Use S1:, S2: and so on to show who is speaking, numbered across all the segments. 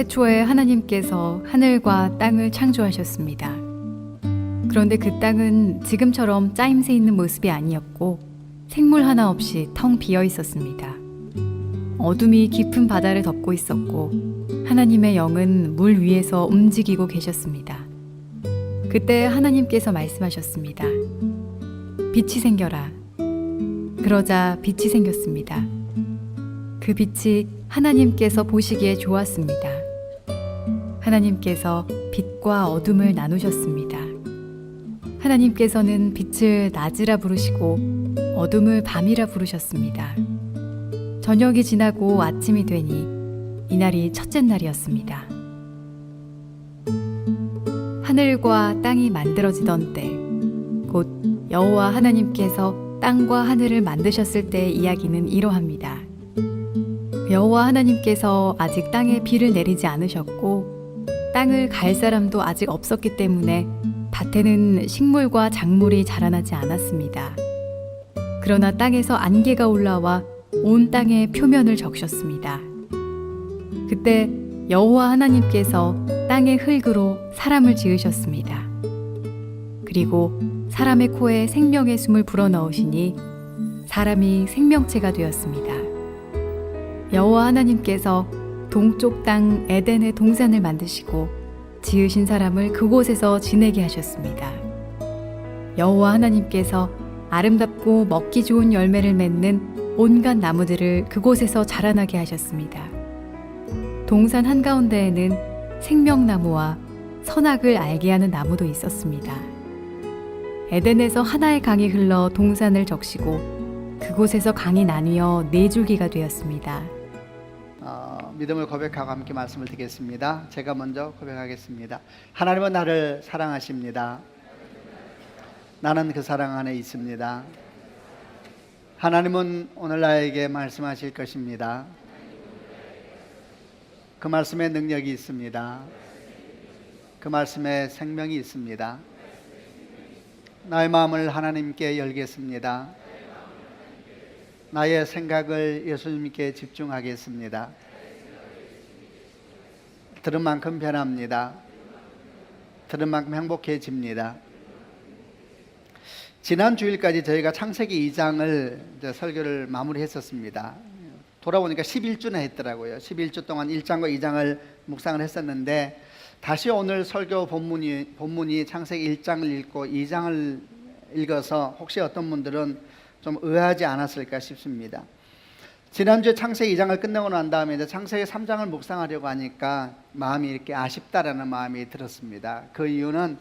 S1: 태초에 하나님께서 하늘과 땅을 창조하셨습니다. 그런데 그 땅은 지금처럼 짜임새 있는 모습이 아니었고 생물 하나 없이 텅 비어 있었습니다. 어둠이 깊은 바다를 덮고 있었고 하나님의 영은 물 위에서 움직이고 계셨습니다. 그때 하나님께서 말씀하셨습니다. 빛이 생겨라. 그러자 빛이 생겼습니다. 그 빛이 하나님께서 보시기에 좋았습니다. 하나님께서 빛과 어둠을 나누셨습니다. 하나님께서는 빛을 낮이라 부르시고 어둠을 밤이라 부르셨습니다. 저녁이 지나고 아침이 되니 이날이 첫째 날이었습니다. 하늘과 땅이 만들어지던 때, 곧 여호와 하나님께서 땅과 하늘을 만드셨을 때의 이야기는 이러합니다. 여호와 하나님께서 아직 땅에 비를 내리지 않으셨고 땅을 갈 사람도 아직 없었기 때문에 밭에는 식물과 작물이 자라나지 않았습니다. 그러나 땅에서 안개가 올라와 온 땅의 표면을 적셨습니다. 그때 여호와 하나님께서 땅의 흙으로 사람을 지으셨습니다. 그리고 사람의 코에 생명의 숨을 불어넣으시니 사람이 생명체가 되었습니다. 여호와 하나님께서 동쪽 땅 에덴의 동산을 만드시고 지으신 사람을 그곳에서 지내게 하셨습니다. 여호와 하나님께서 아름답고 먹기 좋은 열매를 맺는 온갖 나무들을 그곳에서 자라나게 하셨습니다. 동산 한가운데에는 생명나무와 선악을 알게 하는 나무도 있었습니다. 에덴에서 하나의 강이 흘러 동산을 적시고 그곳에서 강이 나뉘어 네 줄기가 되었습니다.
S2: 믿음을 고백하고 함께 말씀을 드리겠습니다. 제가 먼저 고백하겠습니다. 하나님은 나를 사랑하십니다. 나는 그 사랑 안에 있습니다. 하나님은 오늘 나에게 말씀하실 것입니다. 그 말씀에 능력이 있습니다. 그 말씀에 생명이 있습니다. 나의 마음을 하나님께 열겠습니다. 나의 생각을 예수님께 집중하겠습니다. 들은 만큼 변합니다. 들은 만큼 행복해집니다. 지난 주일까지 저희가 창세기 2장을 설교를 마무리했었습니다. 돌아보니까 11주나 했더라고요. 11주 동안 1장과 2장을 묵상을 했었는데 다시 오늘 설교 본문이 창세기 1장을 읽고 2장을 읽어서 혹시 어떤 분들은 좀 의아하지 않았을까 싶습니다. 지난주에 창세기 2장을 끝내고 난 다음에 이제 창세기 3장을 묵상하려고 하니까 마음이 이렇게 아쉽다라는 마음이 들었습니다. 그 이유는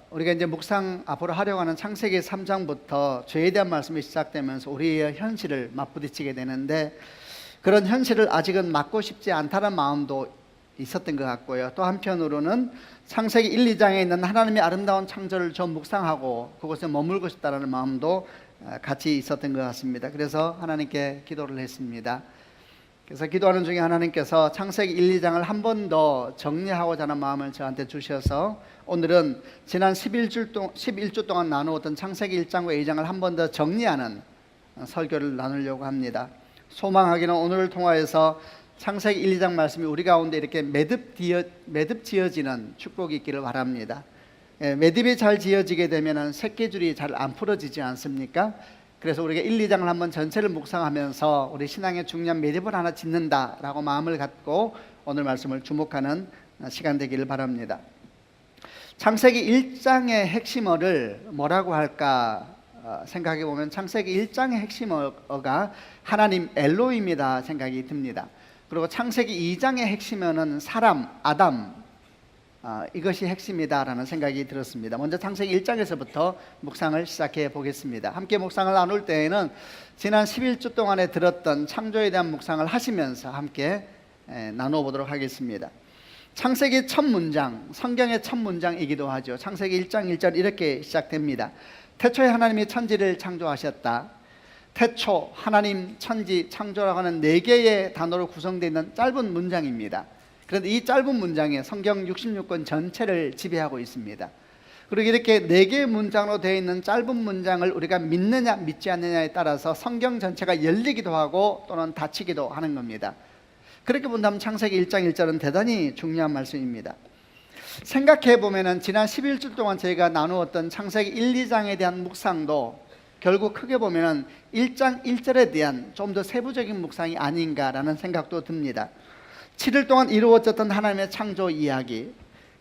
S2: 우리가 이제 묵상 앞으로 하려고 하는 창세기 3장부터 죄에 대한 말씀이 시작되면서 우리의 현실을 맞부딪히게 되는데 그런 현실을 아직은 맞고 싶지 않다는 마음도 있었던 것 같고요. 또 한편으로는 창세기 1, 2장에 있는 하나님의 아름다운 창조를 좀 묵상하고 그곳에 머물고 싶다는 마음도 같이 있었던 것 같습니다. 그래서 하나님께 기도를 했습니다. 그래서 기도하는 중에 하나님께서 창세기 1, 2장을 한 번 더 정리하고자 하는 마음을 저한테 주셔서 오늘은 지난 11주 동안 나누었던 창세기 1장과 2장을 한 번 더 정리하는 설교를 나누려고 합니다. 소망하기는 오늘을 통하여서 창세기 1, 2장 말씀이 우리 가운데 이렇게 매듭 지어지는 축복이 있기를 바랍니다. 매듭이 잘 지어지게 되면 새끼줄이 잘 안 풀어지지 않습니까? 그래서 우리가 1, 2장을 한번 전체를 묵상하면서 우리 신앙의 중요한 매듭을 하나 짓는다라고 마음을 갖고 오늘 말씀을 주목하는 시간 되기를 바랍니다. 창세기 1장의 핵심어를 뭐라고 할까 생각해 보면 창세기 1장의 핵심어가 하나님 엘로힘이다 생각이 듭니다. 그리고 창세기 2장의 핵심어는 사람 아담 이것이 핵심이다라는 생각이 들었습니다. 먼저 창세기 1장에서부터 묵상을 시작해 보겠습니다. 함께 묵상을 나눌 때에는 지난 11주 동안에 들었던 창조에 대한 묵상을 하시면서 함께 나누어 보도록 하겠습니다. 창세기 첫 문장, 성경의 첫 문장이기도 하죠. 창세기 1장 1절 이렇게 시작됩니다. 태초에 하나님이 천지를 창조하셨다. 태초, 하나님, 천지, 창조라고 하는 4개의 단어로 구성되어 있는 짧은 문장입니다. 그런데 이 짧은 문장에 성경 66권 전체를 지배하고 있습니다. 그리고 이렇게 4개의 문장으로 되어 있는 짧은 문장을 우리가 믿느냐 믿지 않느냐에 따라서 성경 전체가 열리기도 하고 또는 닫히기도 하는 겁니다. 그렇게 본다면 창세기 1장 1절은 대단히 중요한 말씀입니다. 생각해 보면은 지난 11주 동안 저희가 나누었던 창세기 1, 2장에 대한 묵상도 결국 크게 보면은 1장 1절에 대한 좀 더 세부적인 묵상이 아닌가라는 생각도 듭니다. 7일 동안 이루어졌던 하나님의 창조 이야기,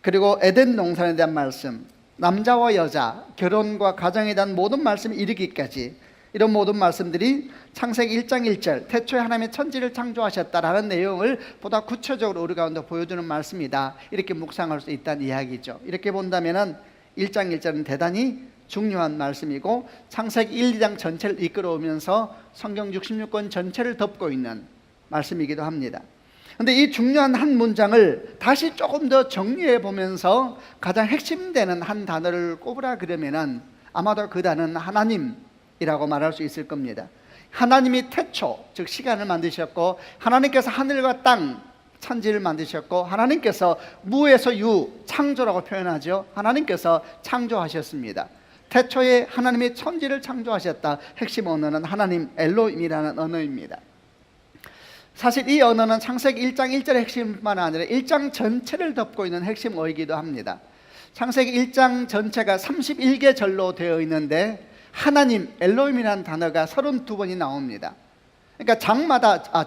S2: 그리고 에덴 동산에 대한 말씀, 남자와 여자, 결혼과 가정에 대한 모든 말씀이 이르기까지, 이런 모든 말씀들이 창세기 1장 1절 태초에 하나님의 천지를 창조하셨다라는 내용을 보다 구체적으로 우리 가운데 보여주는 말씀이다, 이렇게 묵상할 수 있다는 이야기죠. 이렇게 본다면 1장 1절은 대단히 중요한 말씀이고 창세기 1, 2장 전체를 이끌어오면서 성경 66권 전체를 덮고 있는 말씀이기도 합니다. 그런데 이 중요한 한 문장을 다시 조금 더 정리해 보면서 가장 핵심되는 한 단어를 꼽으라 그러면은 아마도 그 단어는 하나님이라고 말할 수 있을 겁니다. 하나님이 태초, 즉 시간을 만드셨고, 하나님께서 하늘과 땅, 천지를 만드셨고, 하나님께서 무에서 유, 창조라고 표현하죠. 하나님께서 창조하셨습니다. 태초에 하나님이 천지를 창조하셨다. 핵심 언어는 하나님 엘로힘이라는 언어입니다. 사실 이 언어는 창세기 1장 1절의 핵심뿐만 아니라 1장 전체를 덮고 있는 핵심 어이기도 합니다. 창세기 1장 전체가 31개 절로 되어 있는데 하나님 엘로힘이라는 단어가 32번이 나옵니다. 그러니까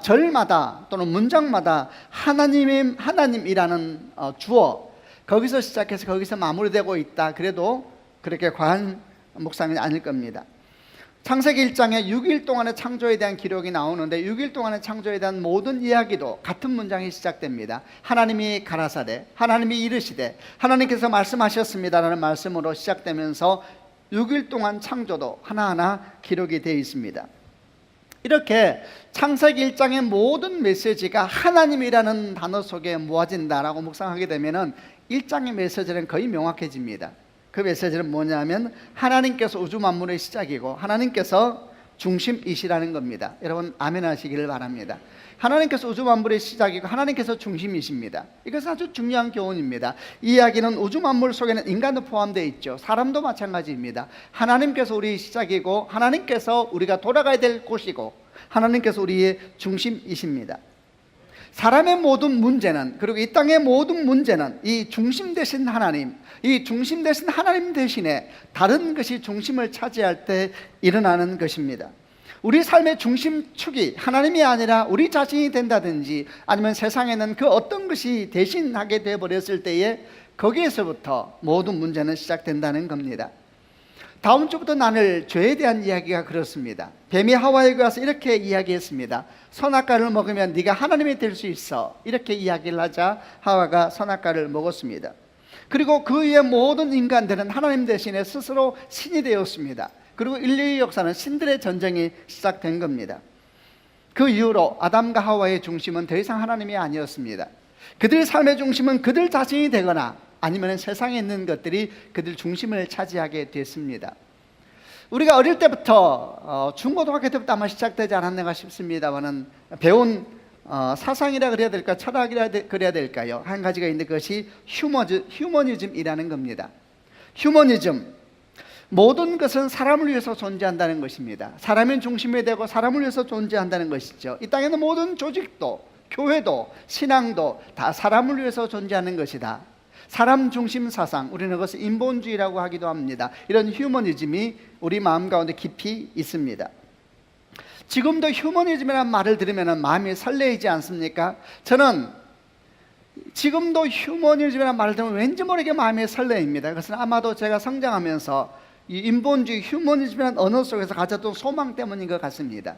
S2: 절마다 또는 문장마다 하나님이라는 주어, 거기서 시작해서 거기서 마무리되고 있다. 그래도 그렇게 과한 묵상이 아닐 겁니다. 창세기 1장에 6일 동안의 창조에 대한 기록이 나오는데 6일 동안의 창조에 대한 모든 이야기도 같은 문장이 시작됩니다. 하나님이 가라사대, 하나님이 이르시되, 하나님께서 말씀하셨습니다라는 말씀으로 시작되면서 6일 동안 창조도 하나하나 기록이 되어 있습니다. 이렇게 창세기 1장의 모든 메시지가 하나님이라는 단어 속에 모아진다라고 묵상하게 되면 1장의 메시지는 거의 명확해집니다. 그 메시지는 뭐냐면 하나님께서 우주 만물의 시작이고 하나님께서 중심이시라는 겁니다. 여러분 아멘 하시기를 바랍니다. 하나님께서 우주 만물의 시작이고 하나님께서 중심이십니다. 이것은 아주 중요한 교훈입니다. 이 이야기는 우주 만물 속에는 인간도 포함되어 있죠. 사람도 마찬가지입니다. 하나님께서 우리의 시작이고 하나님께서 우리가 돌아가야 될 곳이고 하나님께서 우리의 중심이십니다. 사람의 모든 문제는, 그리고 이 땅의 모든 문제는 이 중심 되신 하나님, 이 중심 되신 하나님 대신에 다른 것이 중심을 차지할 때 일어나는 것입니다. 우리 삶의 중심축이 하나님이 아니라 우리 자신이 된다든지 아니면 세상에는 그 어떤 것이 대신하게 되어버렸을 때에 거기에서부터 모든 문제는 시작된다는 겁니다. 다음 주부터 나눌 죄에 대한 이야기가 그렇습니다. 뱀이 하와에게 와서 이렇게 이야기했습니다. 선악과를 먹으면 네가 하나님이 될 수 있어, 이렇게 이야기를 하자 하와가 선악과를 먹었습니다. 그리고 그 위에 모든 인간들은 하나님 대신에 스스로 신이 되었습니다. 그리고 인류의 역사는 신들의 전쟁이 시작된 겁니다. 그 이후로 아담과 하와의 중심은 더 이상 하나님이 아니었습니다. 그들의 삶의 중심은 그들 자신이 되거나 아니면 세상에 있는 것들이 그들 중심을 차지하게 됐습니다. 우리가 어릴 때부터 중고등학교 때부터 아마 시작되지 않았는가 싶습니다만은 배운 사상이라 그래야 될까, 철학이라 그래야 될까요? 한 가지가 있는데 그것이 휴머니즘이라는 겁니다. 휴머니즘, 모든 것은 사람을 위해서 존재한다는 것입니다. 사람이 중심이 되고 사람을 위해서 존재한다는 것이죠. 이 땅에는 모든 조직도, 교회도, 신앙도 다 사람을 위해서 존재하는 것이다. 사람 중심 사상, 우리는 그것을 인본주의라고 하기도 합니다. 이런 휴머니즘이 우리 마음 가운데 깊이 있습니다. 지금도 휴머니즘이라는 말을 들으면 마음이 설레이지 않습니까? 저는 지금도 휴머니즘이라는 말을 들으면 왠지 모르게 마음이 설레입니다. 그것은 아마도 제가 성장하면서 이 인본주의 휴머니즘이라는 언어 속에서 가졌던 소망 때문인 것 같습니다.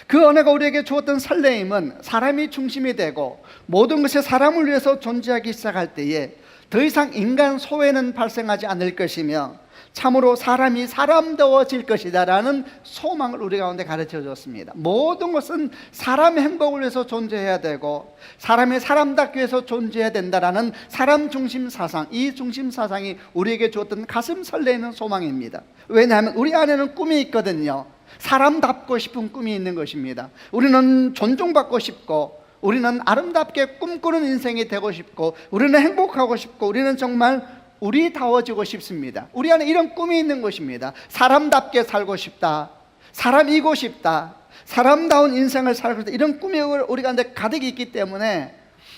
S2: 그 언어가 우리에게 주었던 설레임은 사람이 중심이 되고 모든 것이 사람을 위해서 존재하기 시작할 때에 더 이상 인간 소외는 발생하지 않을 것이며 참으로 사람이 사람다워질 것이다 라는 소망을 우리 가운데 가르쳐 줬습니다. 모든 것은 사람의 행복을 위해서 존재해야 되고 사람이 사람답기 위해서 존재해야 된다라는 사람 중심 사상, 이 중심 사상이 우리에게 주었던 가슴 설레는 소망입니다. 왜냐하면 우리 안에는 꿈이 있거든요. 사람답고 싶은 꿈이 있는 것입니다. 우리는 존중받고 싶고 우리는 아름답게 꿈꾸는 인생이 되고 싶고 우리는 행복하고 싶고 우리는 정말 우리다워지고 싶습니다. 우리 안에 이런 꿈이 있는 것입니다. 사람답게 살고 싶다, 사람이고 싶다, 사람다운 인생을 살고 이런 꿈이 우리가 이제 가득 있기 때문에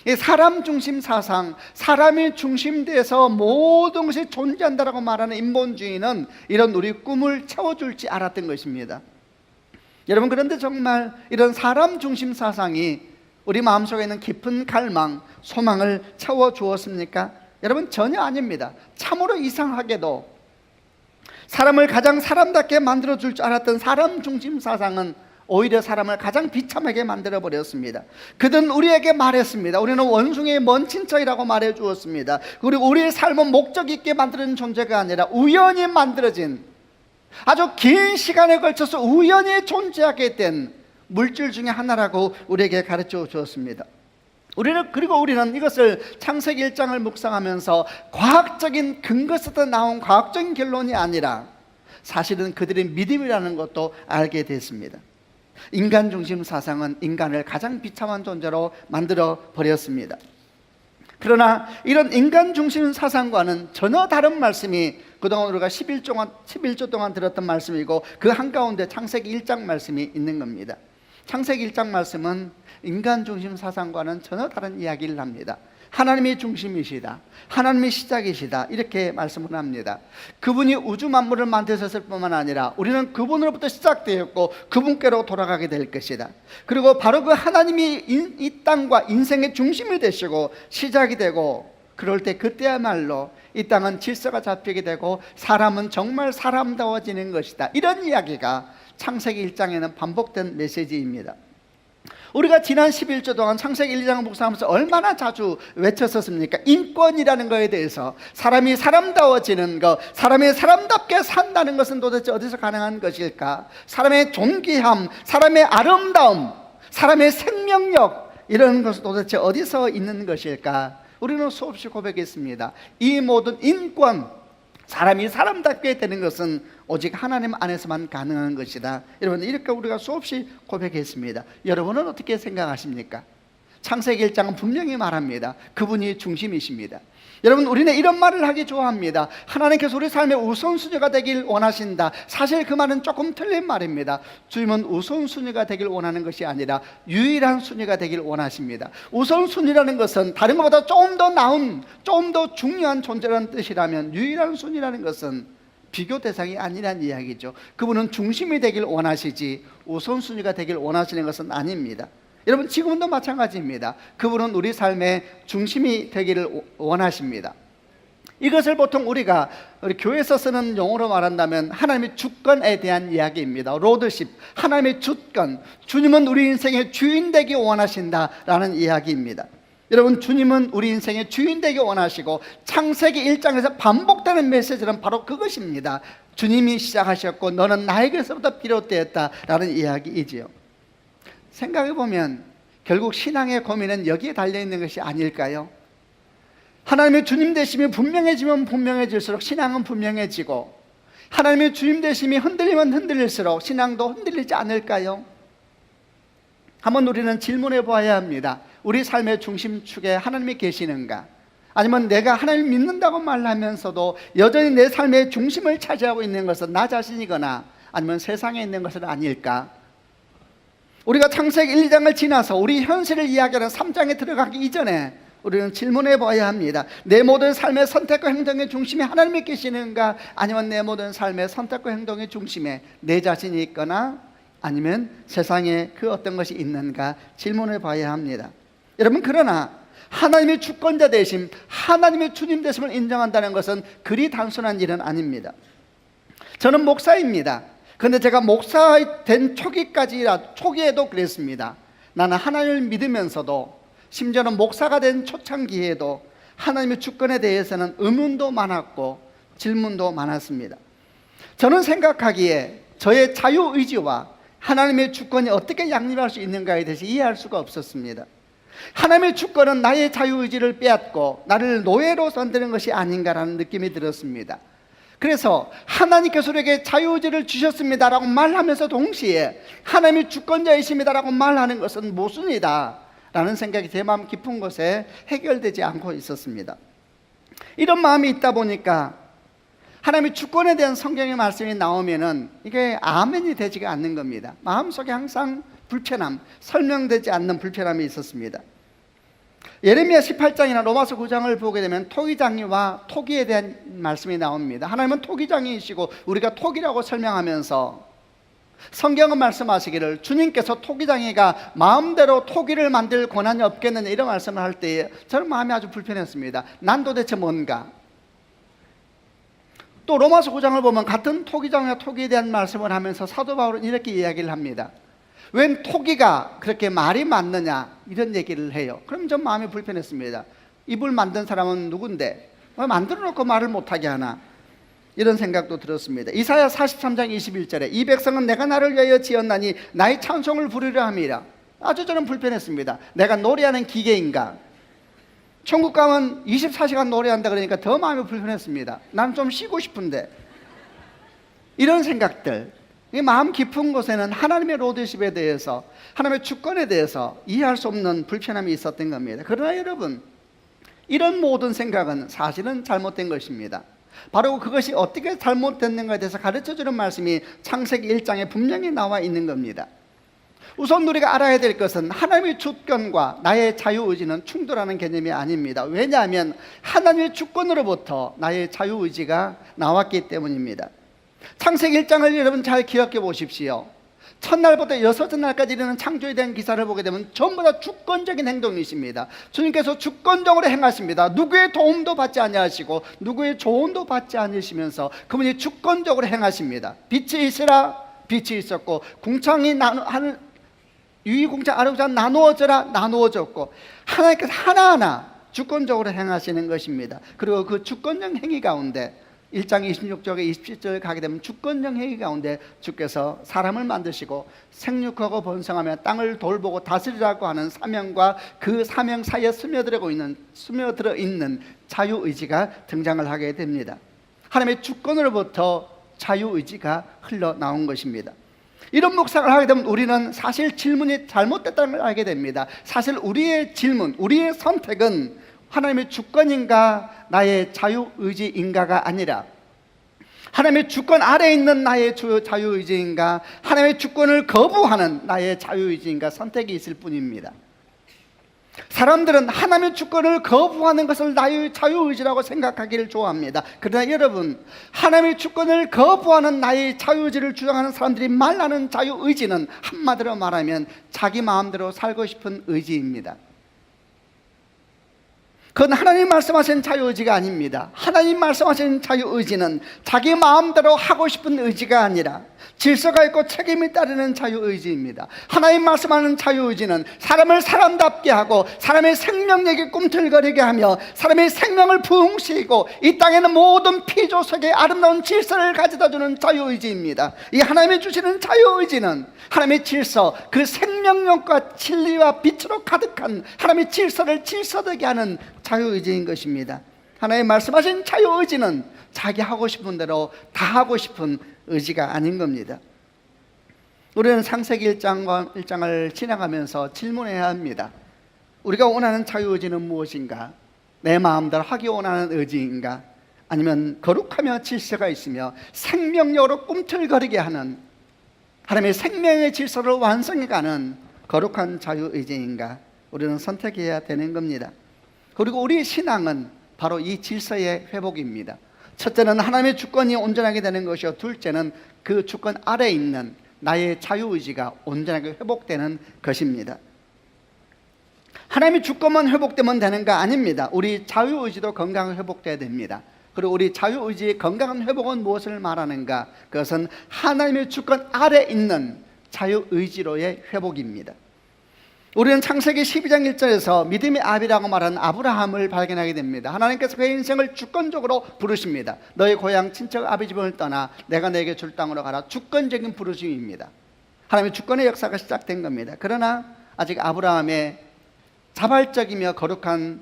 S2: 이 사람 중심 사상, 사람이 중심돼서 모든 것이 존재한다라고 말하는 인본주의는 이런 우리 꿈을 채워줄지 알았던 것입니다. 여러분, 그런데 정말 이런 사람 중심 사상이 우리 마음속에 있는 깊은 갈망, 소망을 채워주었습니까? 여러분, 전혀 아닙니다. 참으로 이상하게도 사람을 가장 사람답게 만들어줄 줄 알았던 사람 중심 사상은 오히려 사람을 가장 비참하게 만들어버렸습니다. 그들은 우리에게 말했습니다. 우리는 원숭이의 먼 친척이라고 말해 주었습니다. 그리고 우리의 삶은 목적 있게 만드는 존재가 아니라 우연히 만들어진, 아주 긴 시간에 걸쳐서 우연히 존재하게 된 물질 중에 하나라고 우리에게 가르쳐 주었습니다. 우리는 이것을 창세기 1장을 묵상하면서 과학적인 근거에서 나온 과학적인 결론이 아니라 사실은 그들의 믿음이라는 것도 알게 됐습니다. 인간 중심 사상은 인간을 가장 비참한 존재로 만들어 버렸습니다. 그러나 이런 인간 중심 사상과는 전혀 다른 말씀이 그동안 우리가 11조 동안 들었던 말씀이고, 그 한가운데 창세기 1장 말씀이 있는 겁니다. 창세기 1장 말씀은 인간 중심 사상과는 전혀 다른 이야기를 합니다. 하나님이 중심이시다, 하나님이 시작이시다, 이렇게 말씀을 합니다. 그분이 우주 만물을 만드셨을 뿐만 아니라 우리는 그분으로부터 시작되었고 그분께로 돌아가게 될 것이다. 그리고 바로 그 하나님이 이 땅과 인생의 중심이 되시고 시작이 되고, 그럴 때 그때야말로 이 땅은 질서가 잡히게 되고 사람은 정말 사람다워지는 것이다. 이런 이야기가 창세기 1장에는 반복된 메시지입니다. 우리가 지난 11조 동안 창세기 1장을 묵상하면서 얼마나 자주 외쳤었습니까? 인권이라는 것에 대해서, 사람이 사람다워지는 것, 사람이 사람답게 산다는 것은 도대체 어디서 가능한 것일까? 사람의 존귀함, 사람의 아름다움, 사람의 생명력, 이런 것은 도대체 어디서 있는 것일까? 우리는 수없이 고백했습니다. 이 모든 인권, 사람이 사람답게 되는 것은 오직 하나님 안에서만 가능한 것이다. 여러분, 이렇게 우리가 수없이 고백했습니다. 여러분은 어떻게 생각하십니까? 창세기 1장은 분명히 말합니다. 그분이 중심이십니다. 여러분, 우리는 이런 말을 하기 좋아합니다. 하나님께서 우리 삶의 우선순위가 되길 원하신다. 사실 그 말은 조금 틀린 말입니다. 주님은 우선순위가 되길 원하는 것이 아니라 유일한 순위가 되길 원하십니다. 우선순위라는 것은 다른 것보다 조금 더 나은, 조금 더 중요한 존재라는 뜻이라면, 유일한 순위라는 것은 비교 대상이 아니란 이야기죠. 그분은 중심이 되길 원하시지 우선순위가 되길 원하시는 것은 아닙니다. 여러분, 지금도 마찬가지입니다. 그분은 우리 삶의 중심이 되기를 원하십니다. 이것을 보통 우리 교회에서 쓰는 용어로 말한다면 하나님의 주권에 대한 이야기입니다. 로드십, 하나님의 주권, 주님은 우리 인생의 주인 되기 원하신다라는 이야기입니다. 여러분, 주님은 우리 인생의 주인 되기 원하시고, 창세기 1장에서 반복되는 메시지는 바로 그것입니다. 주님이 시작하셨고 너는 나에게서부터 비롯되었다라는 이야기이지요. 생각해보면 결국 신앙의 고민은 여기에 달려있는 것이 아닐까요? 하나님의 주님 되심이 분명해지면 분명해질수록 신앙은 분명해지고, 하나님의 주님 되심이 흔들리면 흔들릴수록 신앙도 흔들리지 않을까요? 한번 우리는 질문해 보아야 합니다. 우리 삶의 중심축에 하나님이 계시는가? 아니면 내가 하나님을 믿는다고 말하면서도 여전히 내 삶의 중심을 차지하고 있는 것은 나 자신이거나 아니면 세상에 있는 것은 아닐까? 우리가 창세기 1, 2장을 지나서 우리 현실을 이야기하는 3장에 들어가기 이전에 우리는 질문해 봐야 합니다. 내 모든 삶의 선택과 행동의 중심에 하나님이 계시는가? 아니면 내 모든 삶의 선택과 행동의 중심에 내 자신이 있거나 아니면 세상에 그 어떤 것이 있는가 질문해 봐야 합니다. 여러분, 그러나 하나님의 주권자 되심, 하나님의 주님 되심을 인정한다는 것은 그리 단순한 일은 아닙니다. 저는 목사입니다. 그런데 제가 목사 된 초기에도 그랬습니다. 나는 하나님을 믿으면서도, 심지어는 목사가 된 초창기에도 하나님의 주권에 대해서는 의문도 많았고 질문도 많았습니다. 저는 생각하기에 저의 자유의지와 하나님의 주권이 어떻게 양립할 수 있는가에 대해서 이해할 수가 없었습니다. 하나님의 주권은 나의 자유의지를 빼앗고 나를 노예로 만드는 것이 아닌가라는 느낌이 들었습니다. 그래서 하나님께서 우리에게 자유의지를 주셨습니다라고 말하면서 동시에 하나님이 주권자이십니다라고 말하는 것은 모순이다 라는 생각이 제 마음 깊은 곳에 해결되지 않고 있었습니다. 이런 마음이 있다 보니까 하나님의 주권에 대한 성경의 말씀이 나오면은 이게 아멘이 되지가 않는 겁니다. 마음속에 항상 불편함, 설명되지 않는 불편함이 있었습니다. 예레미야 18장이나 로마서 9장을 보게 되면 토기장이와 토기에 대한 말씀이 나옵니다. 하나님은 토기장이시고 우리가 토기라고 설명하면서 성경은 말씀하시기를 주님께서 토기장이가 마음대로 토기를 만들 권한이 없겠느냐 이런 말씀을 할 때에 저는 마음이 아주 불편했습니다. 난 도대체 뭔가? 또 로마서 9장을 보면 같은 토기장과 토기에 대한 말씀을 하면서 사도 바울은 이렇게 이야기를 합니다. 웬 토기가 그렇게 말이 맞느냐 이런 얘기를 해요. 그럼 전 마음이 불편했습니다. 이불 만든 사람은 누군데 왜 만들어 놓고 말을 못하게 하나 이런 생각도 들었습니다. 이사야 43장 21절에 이 백성은 내가 나를 위하여 지었나니 나의 찬송을 부르려 함이라. 아주 저는 불편했습니다. 내가 노래하는 기계인가? 천국 가면 24시간 노래한다 그러니까 더 마음이 불편했습니다. 난 좀 쉬고 싶은데 이런 생각들, 이 마음 깊은 곳에는 하나님의 로드십에 대해서 하나님의 주권에 대해서 이해할 수 없는 불편함이 있었던 겁니다. 그러나 여러분, 이런 모든 생각은 사실은 잘못된 것입니다. 바로 그것이 어떻게 잘못됐는가에 대해서 가르쳐주는 말씀이 창세기 1장에 분명히 나와 있는 겁니다. 우선 우리가 알아야 될 것은 하나님의 주권과 나의 자유의지는 충돌하는 개념이 아닙니다. 왜냐하면 하나님의 주권으로부터 나의 자유의지가 나왔기 때문입니다. 창세기 1장을 여러분 잘 기억해 보십시오. 첫날부터 여섯째 날까지 이르는 창조에 대한 기사를 보게 되면 전부 다 주권적인 행동이십니다. 주님께서 주권적으로 행하십니다. 누구의 도움도 받지 아니하시고 누구의 조언도 받지 않으시면서 그분이 주권적으로 행하십니다. 빛이 있으라 빛이 있었고 궁창이 하늘 유의공창 아래공창 나누어져라 나누어졌고 하나님께서 하나하나 주권적으로 행하시는 것입니다. 그리고 그 주권적 행위 가운데 1장 26절에 27절 가게 되면 주권적 행위 가운데 주께서 사람을 만드시고 생육하고 번성하며 땅을 돌보고 다스리라고 하는 사명과 그 사명 사이에 스며들어 있는 자유의지가 등장을 하게 됩니다. 하나님의 주권으로부터 자유의지가 흘러나온 것입니다. 이런 묵상을 하게 되면 우리는 사실 질문이 잘못됐다는 걸 알게 됩니다. 사실 우리의 질문, 우리의 선택은 하나님의 주권인가 나의 자유의지인가가 아니라 하나님의 주권 아래에 있는 나의 자유의지인가 하나님의 주권을 거부하는 나의 자유의지인가 선택이 있을 뿐입니다. 사람들은 하나님의 주권을 거부하는 것을 나의 자유의지라고 생각하기를 좋아합니다. 그러나 여러분, 하나님의 주권을 거부하는 나의 자유의지를 주장하는 사람들이 말하는 자유의지는 한마디로 말하면 자기 마음대로 살고 싶은 의지입니다. 그건 하나님 말씀하신 자유의지가 아닙니다. 하나님 말씀하신 자유의지는 자기 마음대로 하고 싶은 의지가 아니라 질서가 있고 책임이 따르는 자유의지입니다. 하나님 말씀하는 자유의지는 사람을 사람답게 하고 사람의 생명력에 꿈틀거리게 하며 사람의 생명을 부흥시키고 이 땅에는 모든 피조 속에 아름다운 질서를 가져다주는 자유의지입니다. 이 하나님이 주시는 자유의지는 하나님의 질서, 그 생명력과 진리와 빛으로 가득한 하나님의 질서를 질서되게 하는 자유의지인 것입니다. 하나님 말씀하신 자유의지는 자기 하고 싶은 대로 다 하고 싶은 의지가 아닌 겁니다. 우리는 창세기 1장을 지나가면서 질문해야 합니다. 우리가 원하는 자유의지는 무엇인가? 내 마음대로 하기 원하는 의지인가? 아니면 거룩하며 질서가 있으며 생명력으로 꿈틀거리게 하는 하나님의 생명의 질서를 완성해가는 거룩한 자유의지인가? 우리는 선택해야 되는 겁니다. 그리고 우리 신앙은 바로 이 질서의 회복입니다. 첫째는 하나님의 주권이 온전하게 되는 것이요, 둘째는 그 주권 아래에 있는 나의 자유의지가 온전하게 회복되는 것입니다. 하나님의 주권만 회복되면 되는가? 아닙니다. 우리 자유의지도 건강하게 회복돼야 됩니다. 그리고 우리 자유의지의 건강한 회복은 무엇을 말하는가? 그것은 하나님의 주권 아래에 있는 자유의지로의 회복입니다. 우리는 창세기 12장 1절에서 믿음의 아비라고 말하는 아브라함을 발견하게 됩니다. 하나님께서 그의 인생을 주권적으로 부르십니다. 너의 고향 친척 아비 집을 떠나 내가 너에게 줄 땅으로 가라. 주권적인 부르심입니다. 하나님의 주권의 역사가 시작된 겁니다. 그러나 아직 아브라함의 자발적이며 거룩한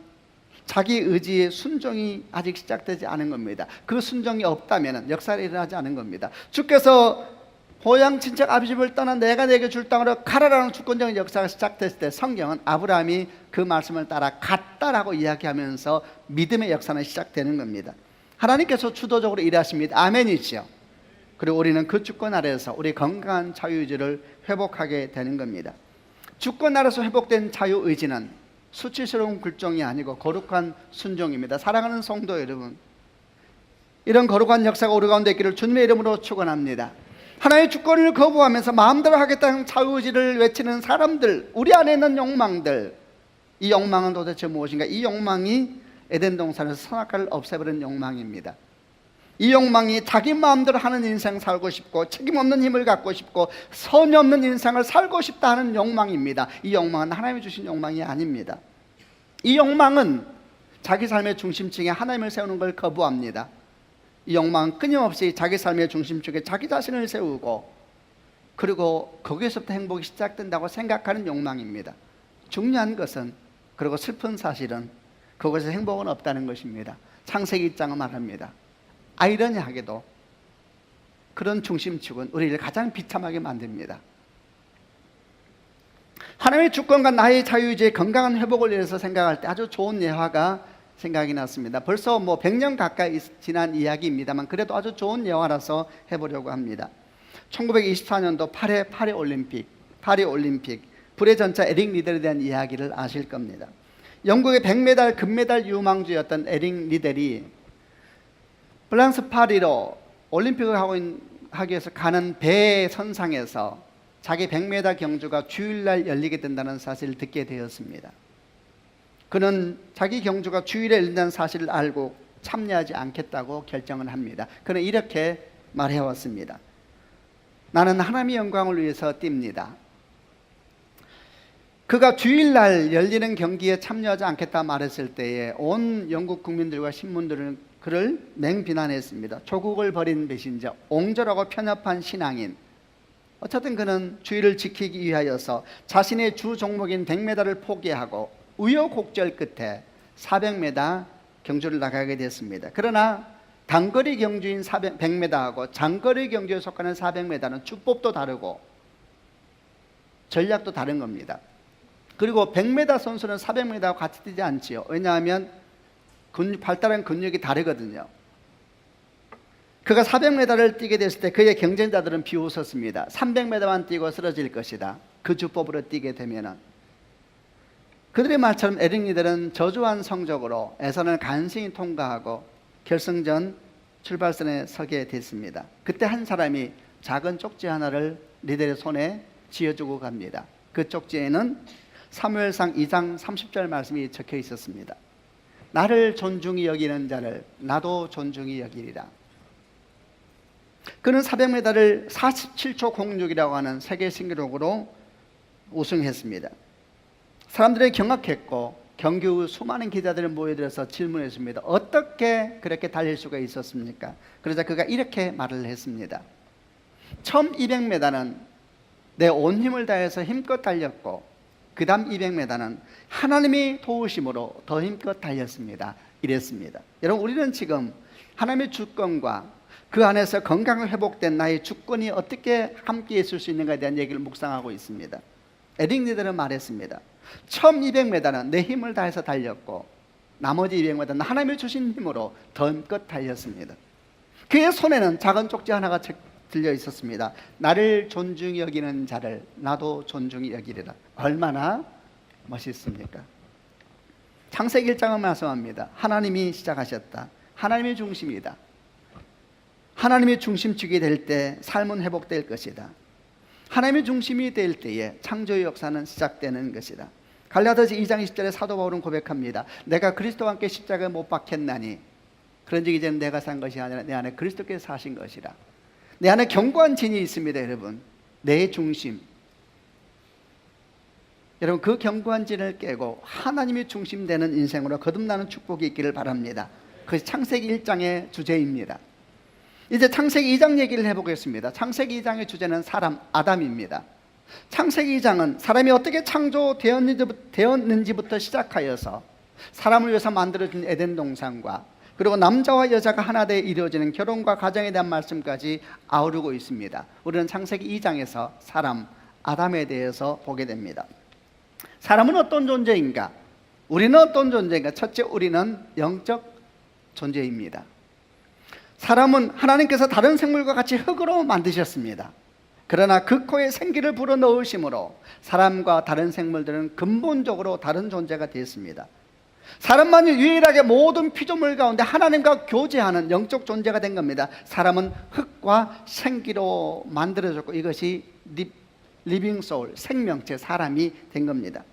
S2: 자기 의지의 순종이 아직 시작되지 않은 겁니다. 그 순종이 없다면 역사가 일어나지 않은 겁니다. 주께서 고향 친척 아비 집을 떠나 내가 내게 줄 땅으로 가라라는 주권적인 역사가 시작됐을 때 성경은 아브라함이 그 말씀을 따라 갔다라고 이야기하면서 믿음의 역사는 시작되는 겁니다. 하나님께서 주도적으로 일하십니다. 아멘이죠. 그리고 우리는 그 주권 아래에서 우리 건강한 자유의지를 회복하게 되는 겁니다. 주권 아래서 회복된 자유의지는 수치스러운 굴종이 아니고 거룩한 순종입니다. 사랑하는 성도 여러분, 이런 거룩한 역사가 우리 가운데 있기를 주님의 이름으로 축원합니다. 하나의 주권을 거부하면서 마음대로 하겠다는 자유의지를 외치는 사람들, 우리 안에 있는 욕망들, 이 욕망은 도대체 무엇인가? 이 욕망이 에덴 동산에서 선악과를 없애버린 욕망입니다. 이 욕망이 자기 마음대로 하는 인생 살고 싶고 책임 없는 힘을 갖고 싶고 선이 없는 인생을 살고 싶다 하는 욕망입니다. 이 욕망은 하나님이 주신 욕망이 아닙니다. 이 욕망은 자기 삶의 중심층에 하나님을 세우는 걸 거부합니다. 이 욕망은 끊임없이 자기 삶의 중심층에 자기 자신을 세우고 그리고 거기에서부터 행복이 시작된다고 생각하는 욕망입니다. 중요한 것은, 그리고 슬픈 사실은 그곳에서 행복은 없다는 것입니다. 창세기 1장은 말합니다. 아이러니하게도 그런 중심축은 우리를 가장 비참하게 만듭니다. 하나님의 주권과 나의 자유의지의 건강한 회복을 위해서 생각할 때 아주 좋은 예화가 생각이 났습니다. 벌써 100년 가까이 지난 이야기입니다만 그래도 아주 좋은 예화라서 해보려고 합니다. 1924년도 파리 올림픽 불의 전차 에릭 리델에 대한 이야기를 아실 겁니다. 영국의 100m 금메달 유망주였던 에릭 리델이 프랑스 파리로 올림픽을 하기 위해서 가는 배 선상에서 자기 100m 경주가 주일날 열리게 된다는 사실을 듣게 되었습니다. 그는 자기 경주가 주일에 열린다는 사실을 알고 참여하지 않겠다고 결정을 합니다. 그는 이렇게 말해왔습니다. 나는 하나님의 영광을 위해서 뜁니다. 그가 주일날 열리는 경기에 참여하지 않겠다 말했을 때에 온 영국 국민들과 신문들은 그를 맹비난했습니다. 조국을 버린 배신자, 옹졸하고 편협한 신앙인. 어쨌든 그는 주의를 지키기 위하여서 자신의 주 종목인 100m를 포기하고 우여곡절 끝에 400m 경주를 나가게 됐습니다. 그러나 단거리 경주인 100m하고 장거리 경주에 속하는 400m는 주법도 다르고 전략도 다른 겁니다. 그리고 100m 선수는 400m하고 같이 뛰지 않지요. 왜냐하면 발달한 근육이 다르거든요. 그가 400m를 뛰게 됐을 때 그의 경쟁자들은 비웃었습니다. 300m만 뛰고 쓰러질 것이다. 그 주법으로 뛰게 되면은. 그들의 말처럼 에릭 리델은 저조한 성적으로 예선을 간신히 통과하고 결승전 출발선에 서게 됐습니다. 그때 한 사람이 작은 쪽지 하나를 리델의 손에 쥐어주고 갑니다. 그 쪽지에는 사무엘상 2장 30절 말씀이 적혀 있었습니다. 나를 존중히 여기는 자를 나도 존중히 여기리라. 그는 400m를 47초 06이라고 하는 세계 신기록으로 우승했습니다. 사람들이 경악했고 경기 후 수많은 기자들이 모여들어서 질문했습니다. 어떻게 그렇게 달릴 수가 있었습니까? 그러자 그가 이렇게 말을 했습니다. 처음 200m는 내 온 힘을 다해서 힘껏 달렸고 그 다음 200m는 하나님이 도우심으로 더 힘껏 달렸습니다. 이랬습니다. 여러분, 우리는 지금 하나님의 주권과 그 안에서 건강을 회복된 나의 주권이 어떻게 함께 있을 수 있는가에 대한 얘기를 묵상하고 있습니다. 에릭 리델은 말했습니다. 처음 200m는 내 힘을 다해서 달렸고 나머지 200m는 하나님이 주신 힘으로 더 힘껏 달렸습니다. 그의 손에는 작은 쪽지 하나가 들려 있었습니다. 나를 존중히 여기는 자를 나도 존중히 여기리라. 얼마나 멋있습니까? 창세기 1장은 말씀합니다. 하나님이 시작하셨다. 하나님이 중심이다. 하나님이 중심축이 될 때 삶은 회복될 것이다. 하나님이 중심이 될 때에 창조의 역사는 시작되는 것이다. 갈라디아서 2장 20절에 사도 바울은 고백합니다. 내가 그리스도와 함께 십자가에 못 박혔나니 그런즉 이제는 내가 산 것이 아니라 내 안에 그리스도께서 사신 것이라. 내 안에 견고한 진이 있습니다. 여러분, 내 중심. 여러분, 그 견고한 진을 깨고 하나님이 중심되는 인생으로 거듭나는 축복이 있기를 바랍니다. 그것이 창세기 1장의 주제입니다. 이제 창세기 2장 얘기를 해보겠습니다. 창세기 2장의 주제는 사람, 아담입니다. 창세기 2장은 사람이 어떻게 창조되었는지부터 시작하여서 사람을 위해서 만들어진 에덴 동산과 그리고 남자와 여자가 하나 되어 이루어지는 결혼과 가정에 대한 말씀까지 아우르고 있습니다. 우리는 창세기 2장에서 사람, 아담에 대해서 보게 됩니다. 사람은 어떤 존재인가? 우리는 어떤 존재인가? 첫째, 우리는 영적 존재입니다. 사람은 하나님께서 다른 생물과 같이 흙으로 만드셨습니다. 그러나 그 코에 생기를 불어넣으심으로 사람과 다른 생물들은 근본적으로 다른 존재가 되었습니다. 사람만이 유일하게 모든 피조물 가운데 하나님과 교제하는 영적 존재가 된 겁니다. 사람은 흙과 생기로 만들어졌고 이것이 리빙 소울, 생명체, 사람이 된 겁니다.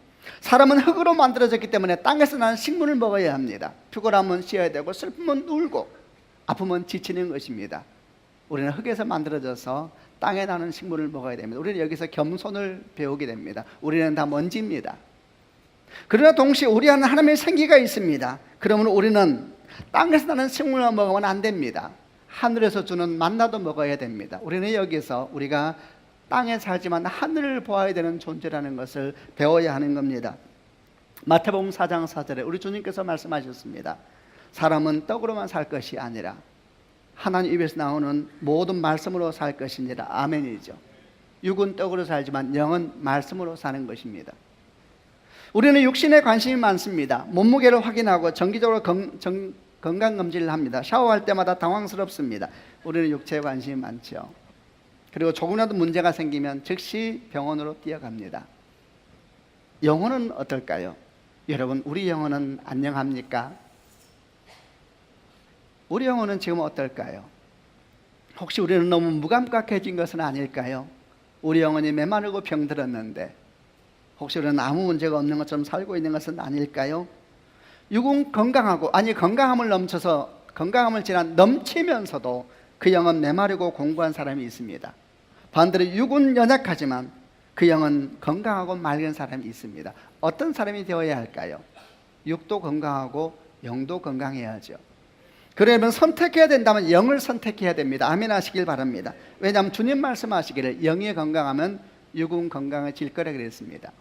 S2: 사람은 흙으로 만들어졌기 때문에 땅에서 나는 식물을 먹어야 합니다. 피곤하면 쉬어야 되고 슬프면 울고 아프면 지치는 것입니다. 우리는 흙에서 만들어져서 땅에 나는 식물을 먹어야 됩니다. 우리는 여기서 겸손을 배우게 됩니다. 우리는 다 먼지입니다. 그러나 동시에 우리 안에 하나님의 생기가 있습니다. 그러면 우리는 땅에서 나는 식물만 먹으면 안 됩니다. 하늘에서 주는 만나도 먹어야 됩니다. 우리는 여기서 우리가 땅에 살지만 하늘을 보아야 되는 존재라는 것을 배워야 하는 겁니다. 마태복음 4장 4절에 우리 주님께서 말씀하셨습니다. 사람은 떡으로만 살 것이 아니라 하나님 입에서 나오는 모든 말씀으로 살 것이니라. 아멘이죠. 육은 떡으로 살지만 영은 말씀으로 사는 것입니다. 우리는 육신에 관심이 많습니다. 몸무게를 확인하고 정기적으로 건강검진을 합니다. 샤워할 때마다 당황스럽습니다. 우리는 육체에 관심이 많죠. 그리고 조금이라도 문제가 생기면 즉시 병원으로 뛰어갑니다. 영혼은 어떨까요? 여러분, 우리 영혼은 안녕합니까? 우리 영혼은 지금 어떨까요? 혹시 우리는 너무 무감각해진 것은 아닐까요? 우리 영혼이 메마르고 병들었는데 혹시 우리는 아무 문제가 없는 것처럼 살고 있는 것은 아닐까요? 육은 건강하고, 아니 건강함을 지난 넘치면서도 그 영은 메마르고 공고한 사람이 있습니다. 반대로 육은 연약하지만 그 영은 건강하고 맑은 사람이 있습니다. 어떤 사람이 되어야 할까요? 육도 건강하고 영도 건강해야죠. 그러면 선택해야 된다면 영을 선택해야 됩니다. 아멘 하시길 바랍니다. 왜냐하면 주님 말씀하시기를 영이 건강하면 육은 건강해질 거라 그랬습니다.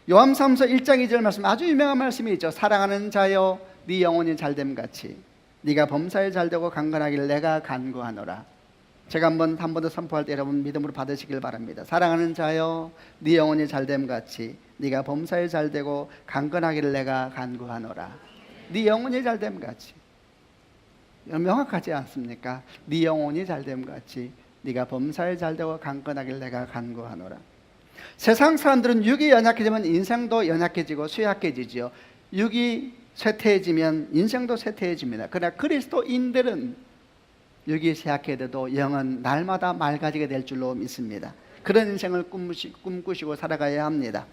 S2: 요한삼서 1장 2절 말씀, 아주 유명한 말씀이 있죠. 사랑하는 자여 네 영혼이 잘됨 같이 네가 범사에 잘되고 강건하길 내가 간구하노라. 제가 한 번 더 선포할 때 여러분 믿음으로 받으시길 바랍니다. 사랑하는 자여 네 영혼이 잘됨 같이 네가 범사에 잘되고 강건하기를 내가 간구하노라. 네 영혼이 잘됨 같이. 명확하지 않습니까? 네 영혼이 잘됨 같이 네가 범사에 잘되고 강건하기를 내가 간구하노라. 세상 사람들은 육이 연약해지면 인생도 연약해지고 쇠약해지죠. 육이 쇠퇴해지면 인생도 쇠퇴해집니다. 그러나 그리스도인들은 육이 쇠약해도 영은 날마다 맑아지게 될 줄로 믿습니다. 그런 인생을 꿈꾸시고 살아가야 합니다.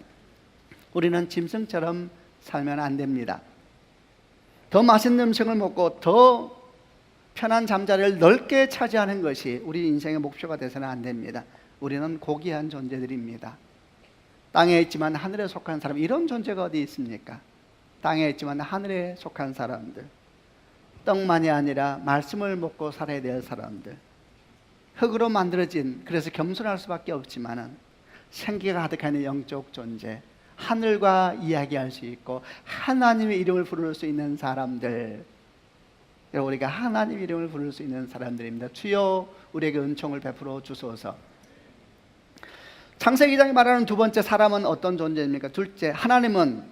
S2: 우리는 짐승처럼 살면 안 됩니다. 더 맛있는 음식을 먹고 더 편한 잠자리를 넓게 차지하는 것이 우리 인생의 목표가 되서는 안 됩니다. 우리는 고귀한 존재들입니다. 땅에 있지만 하늘에 속한 사람, 이런 존재가 어디 있습니까? 땅에 있지만 하늘에 속한 사람들, 떡만이 아니라 말씀을 먹고 살아야 될 사람들, 흙으로 만들어진, 그래서 겸손할 수밖에 없지만은 생기가 가득한 영적 존재, 하늘과 이야기할 수 있고 하나님의 이름을 부를 수 있는 사람들, 우리가 하나님 이름을 부를 수 있는 사람들입니다. 주여 우리에게 은총을 베풀어 주소서. 창세기 2장이 말하는 두 번째 사람은 어떤 존재입니까? 둘째, 하나님은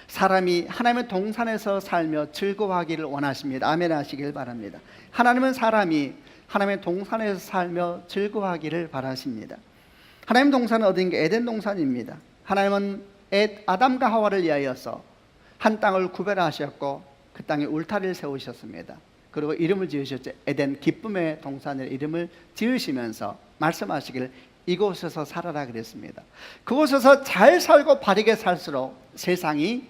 S2: 사람이 하나님의 동산에서 살며 즐거워하기를 원하십니다. 아멘 하시길 바랍니다. 하나님은 사람이 하나님의 동산에서 살며 즐거워하기를 바라십니다. 하나님 동산은 어딘가? 에덴 동산입니다. 하나님은 아담과 하와를 위하여서 한 땅을 구별하셨고 그 땅에 울타리를 세우셨습니다. 그리고 이름을 지으셨죠. 에덴, 기쁨의 동산의 이름을 지으시면서 말씀하시기를 이곳에서 살아라 그랬습니다. 그곳에서 잘 살고 바르게 살수록 세상이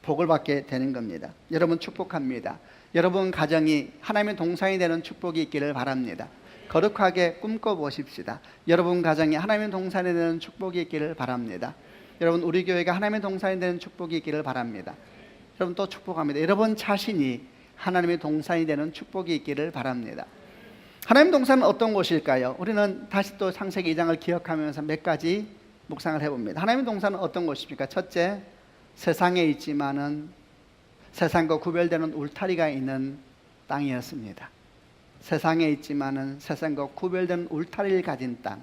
S2: 복을 받게 되는 겁니다. 여러분 축복합니다. 여러분 가정이 하나님의 동산이 되는 축복이 있기를 바랍니다. 거룩하게 꿈꿔보십시다. 여러분 가정이 하나님의 동산이 되는 축복이 있기를 바랍니다. 여러분 우리 교회가 하나님의 동산이 되는 축복이 있기를 바랍니다. 여러분 또 축복합니다. 여러분 자신이 하나님의 동산이 되는 축복이 있기를 바랍니다. 하나님 동산은 어떤 곳일까요? 우리는 다시 또 창세기 2장을 기억하면서 몇 가지 묵상을 해봅니다. 하나님의 동산은 어떤 곳입니까? 첫째, 세상에 있지만은 세상과 구별되는 울타리가 있는 땅이었습니다. 세상에 있지만은 세상과 구별되는 울타리를 가진 땅.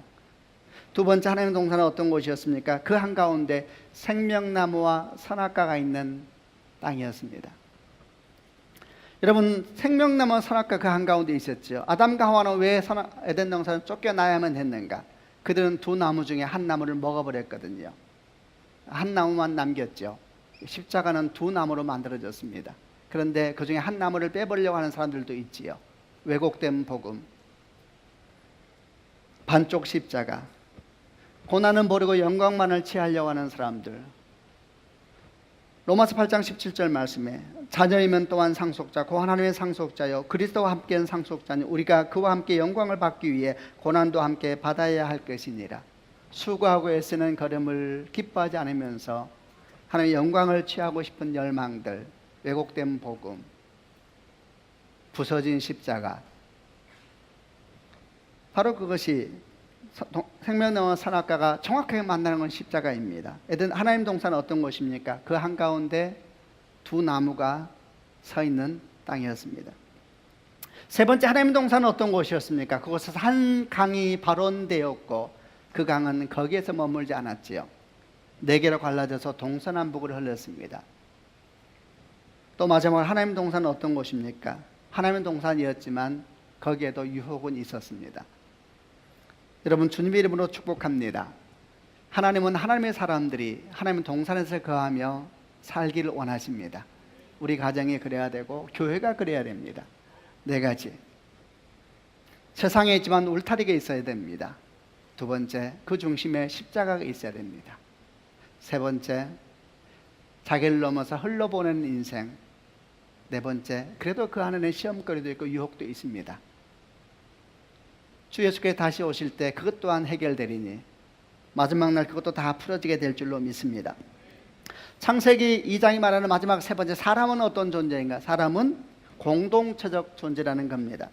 S2: 두 번째, 하나님의 동산은 어떤 곳이었습니까? 그 한가운데 생명나무와 선악과가 있는 땅이었습니다. 여러분, 생명나무 선악과 그 한가운데 있었죠. 아담과 하와는 왜 에덴 동산을 쫓겨나야만 했는가? 그들은 두 나무 중에 한 나무를 먹어버렸거든요. 한 나무만 남겼죠. 십자가는 두 나무로 만들어졌습니다. 그런데 그 중에 한 나무를 빼버리려고 하는 사람들도 있지요. 왜곡된 복음, 반쪽 십자가, 고난은 모르고 영광만을 취하려고 하는 사람들. 로마서 8장 17절 말씀에 자녀이면 또한 상속자, 고 하나님의 상속자요 그리스도와 함께한 상속자니 우리가 그와 함께 영광을 받기 위해 고난도 함께 받아야 할 것이니라. 수고하고 애쓰는 걸음을 기뻐하지 않으면서 하나님의 영광을 취하고 싶은 열망들, 왜곡된 복음, 부서진 십자가, 바로 그것이 생명나무와 선악과가 정확하게 만나는 건 십자가입니다. 에덴 하나님 동산은 어떤 곳입니까? 그 한가운데 두 나무가 서 있는 땅이었습니다. 세 번째, 하나님 동산은 어떤 곳이었습니까? 그곳에서 한 강이 발원되었고 그 강은 거기에서 머물지 않았지요. 네 개로 갈라져서 동서남북으로 흘렀습니다. 또 마지막으로 하나님 동산은 어떤 곳입니까? 하나님 동산이었지만 거기에도 유혹은 있었습니다. 여러분, 주님의 이름으로 축복합니다. 하나님은 하나님의 사람들이 하나님 동산에서 거하며 살기를 원하십니다. 우리 가정이 그래야 되고 교회가 그래야 됩니다. 네 가지. 세상에 있지만 울타리가 있어야 됩니다. 두 번째, 그 중심에 십자가가 있어야 됩니다. 세 번째, 자기를 넘어서 흘러보내는 인생. 네 번째, 그래도 그 안에는 시험거리도 있고 유혹도 있습니다. 주 예수께서 다시 오실 때 그것 또한 해결되리니 마지막 날 그것도 다 풀어지게 될 줄로 믿습니다. 창세기 2장이 말하는 마지막 세 번째, 사람은 어떤 존재인가? 사람은 공동체적 존재라는 겁니다.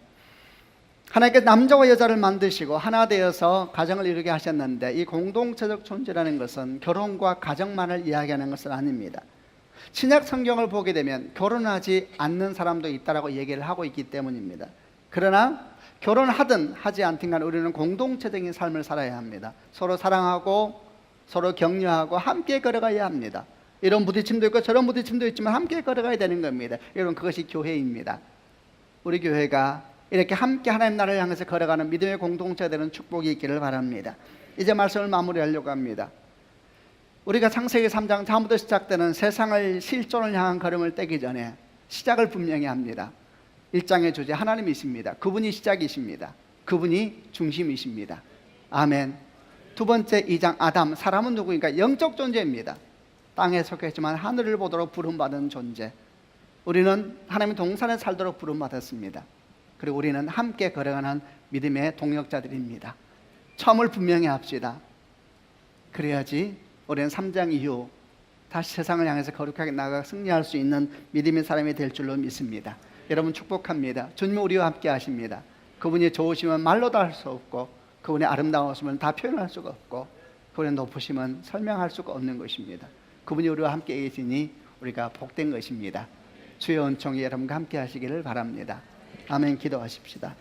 S2: 하나님께서 남자와 여자를 만드시고 하나 되어서 가정을 이루게 하셨는데 이 공동체적 존재라는 것은 결혼과 가정만을 이야기하는 것은 아닙니다. 신약 성경을 보게 되면 결혼하지 않는 사람도 있다라고 얘기를 하고 있기 때문입니다. 그러나 결혼하든 하지 않든 간에 우리는 공동체적인 삶을 살아야 합니다. 서로 사랑하고 서로 격려하고 함께 걸어가야 합니다. 이런 부딪힘도 있고 저런 부딪힘도 있지만 함께 걸어가야 되는 겁니다. 여러분, 그것이 교회입니다. 우리 교회가 이렇게 함께 하나님 나라를 향해서 걸어가는 믿음의 공동체가 되는 축복이 있기를 바랍니다. 이제 말씀을 마무리하려고 합니다. 우리가 창세기 3장 다음부터 시작되는 세상을 실존을 향한 걸음을 떼기 전에 시작을 분명히 합니다. 1장의 주제 하나님이십니다. 그분이 시작이십니다. 그분이 중심이십니다. 아멘. 두 번째 2장 아담, 사람은 누구인가? 영적 존재입니다. 땅에 속했지만 하늘을 보도록 부름받은 존재. 우리는 하나님의 동산에 살도록 부름받았습니다. 그리고 우리는 함께 걸어가는 믿음의 동역자들입니다. 처음을 분명히 합시다. 그래야지 우리는 3장 이후 다시 세상을 향해서 거룩하게 나아가 승리할 수 있는 믿음의 사람이 될 줄로 믿습니다. 여러분, 축복합니다. 주님은 우리와 함께 하십니다. 그분이 좋으시면 말로도 할 수 없고 그분의 아름다우심은 다 표현할 수가 없고 그분의 높으심은 설명할 수가 없는 것입니다. 그분이 우리와 함께 계시니 우리가 복된 것입니다. 주의 은총이 여러분과 함께 하시기를 바랍니다. 아멘. 기도하십시다.